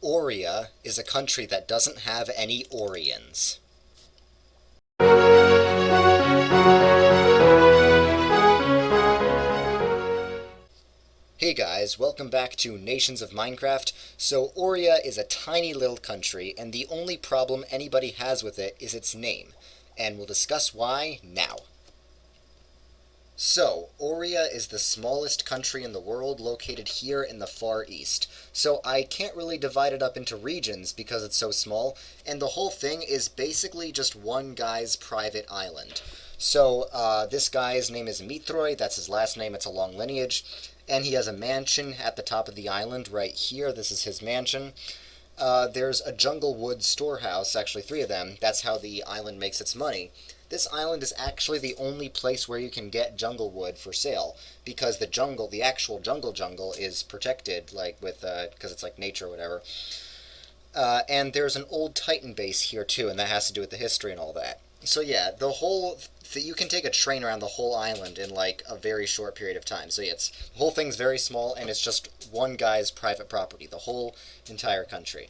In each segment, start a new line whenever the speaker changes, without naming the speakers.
Orea is a country that doesn't have any Oriens. Hey guys, welcome back to Nations of Minecraft. So Orea is a tiny little country, and the only problem anybody has with it is its name. And we'll discuss why now. So, Orea is the smallest country in the world located here in the Far East. So I can't really divide it up into regions because it's so small, and the whole thing is basically just one guy's private island. So, this guy's name is Mitroi, that's his last name, it's a long lineage, and he has a mansion at the top of the island right here. This is his mansion. There's a jungle wood storehouse, actually three of them. That's how the island makes its money. This island is actually the only place where you can get jungle wood for sale, because the jungle, the actual jungle is protected, like with, because it's like nature or whatever. And there's an old Titan base here too, and that has to do with the history and all that. So yeah, you can take a train around the whole island in like a very short period of time. So yeah, the whole thing's very small, and it's just one guy's private property, the whole entire country.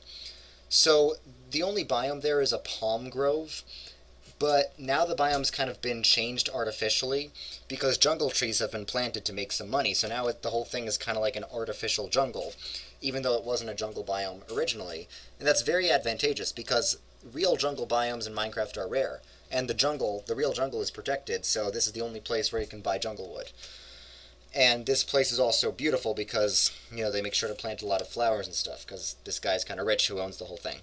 So the only biome there is a palm grove, but now the biome's kind of been changed artificially because jungle trees have been planted to make some money. So now the whole thing is kind of like an artificial jungle, even though it wasn't a jungle biome originally. And that's very advantageous because real jungle biomes in Minecraft are rare. And the real jungle is protected, so this is the only place where you can buy jungle wood. And this place is also beautiful because, they make sure to plant a lot of flowers and stuff, because this guy's kind of rich who owns the whole thing.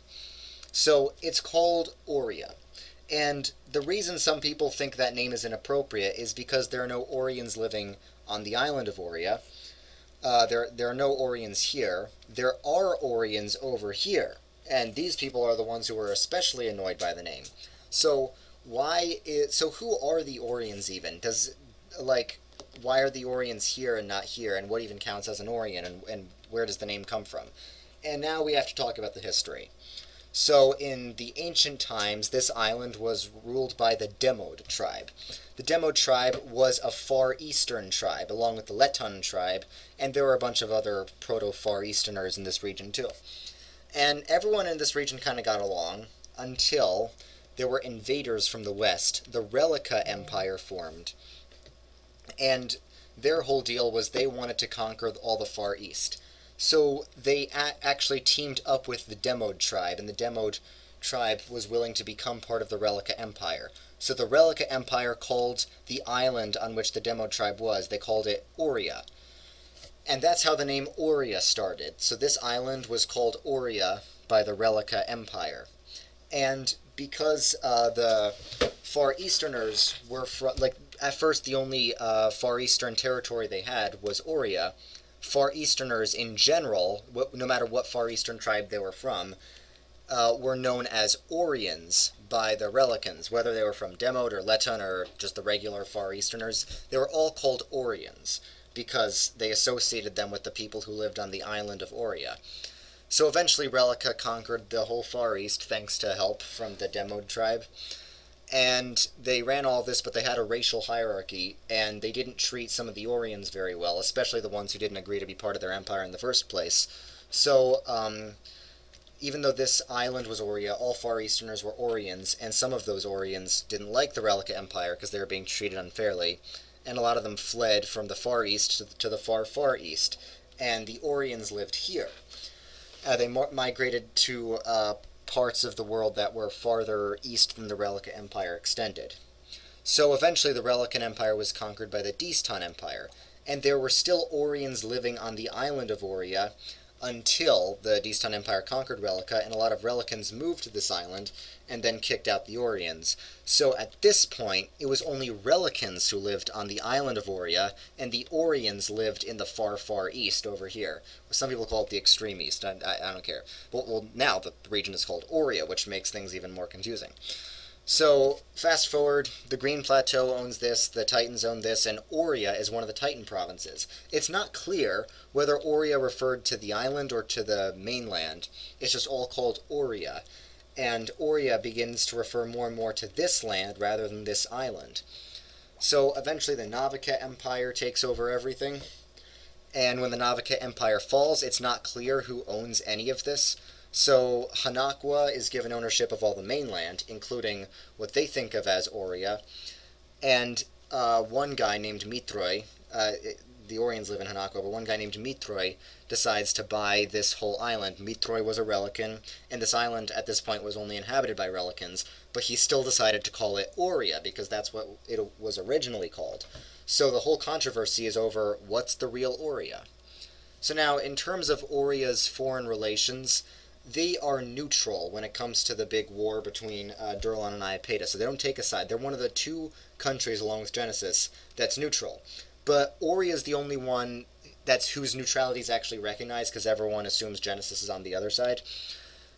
So it's called Orea. And the reason some people think that name is inappropriate is because there are no Oriens living on the island of Orea. There are no Oriens here. There are Oriens over here. And these people are the ones who are especially annoyed by the name. So who are the Oriens even? Why are the Oriens here and not here, and what even counts as an Orien, and where does the name come from? And now we have to talk about the history. So in the ancient times, this island was ruled by the Demode tribe. The Demode tribe was a Far Eastern tribe, along with the Letton tribe, and there were a bunch of other Proto-Far Easterners in this region too. And everyone in this region kind of got along until there were invaders from the west. The Relica Empire formed. And their whole deal was they wanted to conquer all the Far East. So they actually teamed up with the Demode tribe, and the Demode tribe was willing to become part of the Relica Empire. So the Relica Empire called the island on which the Demode tribe was, they called it Orea. And that's how the name Orea started. So this island was called Orea by the Relica Empire. And because the Far Easterners were at first the only Far Eastern territory they had was Orea. Far Easterners in general, no matter what Far Eastern tribe they were from, were known as Oriens by the Relicans, whether they were from Demode or Letton or just the regular Far Easterners. They were all called Oriens because they associated them with the people who lived on the island of Orea. So eventually Relica conquered the whole Far East thanks to help from the Demode tribe. And they ran all this, but they had a racial hierarchy, and they didn't treat some of the Oriens very well, especially the ones who didn't agree to be part of their empire in the first place. So, even though this island was Orea, all Far Easterners were Oriens, and some of those Oriens didn't like the Relica Empire because they were being treated unfairly, and a lot of them fled from the Far East to the Far East, and the Oriens lived here. They migrated to parts of the world that were farther east than the Relica Empire extended. So eventually the Relican Empire was conquered by the Distan Empire, and there were still Oriens living on the island of Orea until the Distan Empire conquered Relica, and a lot of Relicans moved to this island and then kicked out the Oriens. So at this point, it was only Relicans who lived on the island of Orea, and the Oriens lived in the far east over here. Some people call it the extreme east. I don't care. Well, now the region is called Orea, which makes things even more confusing. So, fast forward, the Green Plateau owns this, the Titans own this, and Orea is one of the Titan provinces. It's not clear whether Orea referred to the island or to the mainland. It's just all called Orea. And Orea begins to refer more and more to this land rather than this island. So, eventually the Navika Empire takes over everything, And when the Navaka Empire falls, it's not clear who owns any of this. So Hanakwa is given ownership of all the mainland, including what they think of as Orea, and one guy named Mitroi, the Orians live in Hanako, but one guy named Mitroi decides to buy this whole island. Mitroi was a Relican, and this island at this point was only inhabited by Relicans, but he still decided to call it Orea because that's what it was originally called. So the whole controversy is over what's the real Orea. So now, in terms of Orea's foreign relations, they are neutral when it comes to the big war between Durlan and Iapeta. So they don't take a side. They're one of the two countries, along with Genesis, that's neutral. But Orea is the only one that's whose neutrality is actually recognized because everyone assumes Genesis is on the other side.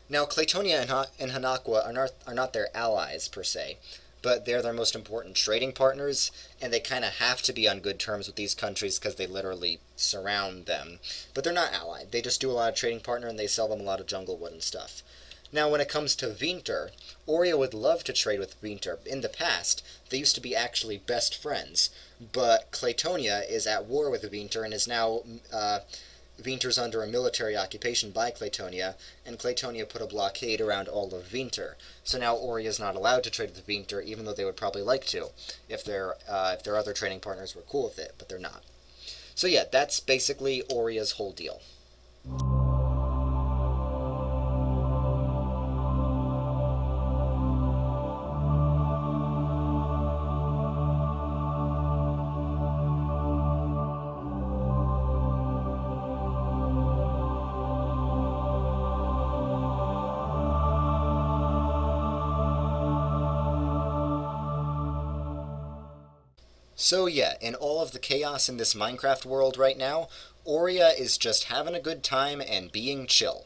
Now, Claytonia and Hanakwa are not their allies, per se, but they're their most important trading partners, and they kind of have to be on good terms with these countries because they literally surround them. But they're not allied. They just do a lot of trading partner, and they sell them a lot of jungle wood and stuff. Now, when it comes to Winter, Orea would love to trade with Winter. In the past, they used to be actually best friends, but Claytonia is at war with Winter and is now Winter's under a military occupation by Claytonia, and Claytonia put a blockade around all of Winter. So now Orea is not allowed to trade with Winter, even though they would probably like to, if their other trading partners were cool with it, but they're not. So yeah, that's basically Orea's whole deal. So yeah, in all of the chaos in this Minecraft world right now, Orea is just having a good time and being chill.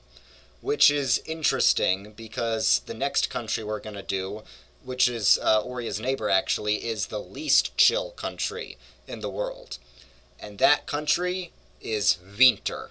Which is interesting because the next country we're gonna do, which is Orea's neighbor actually, is the least chill country in the world. And that country is Winter.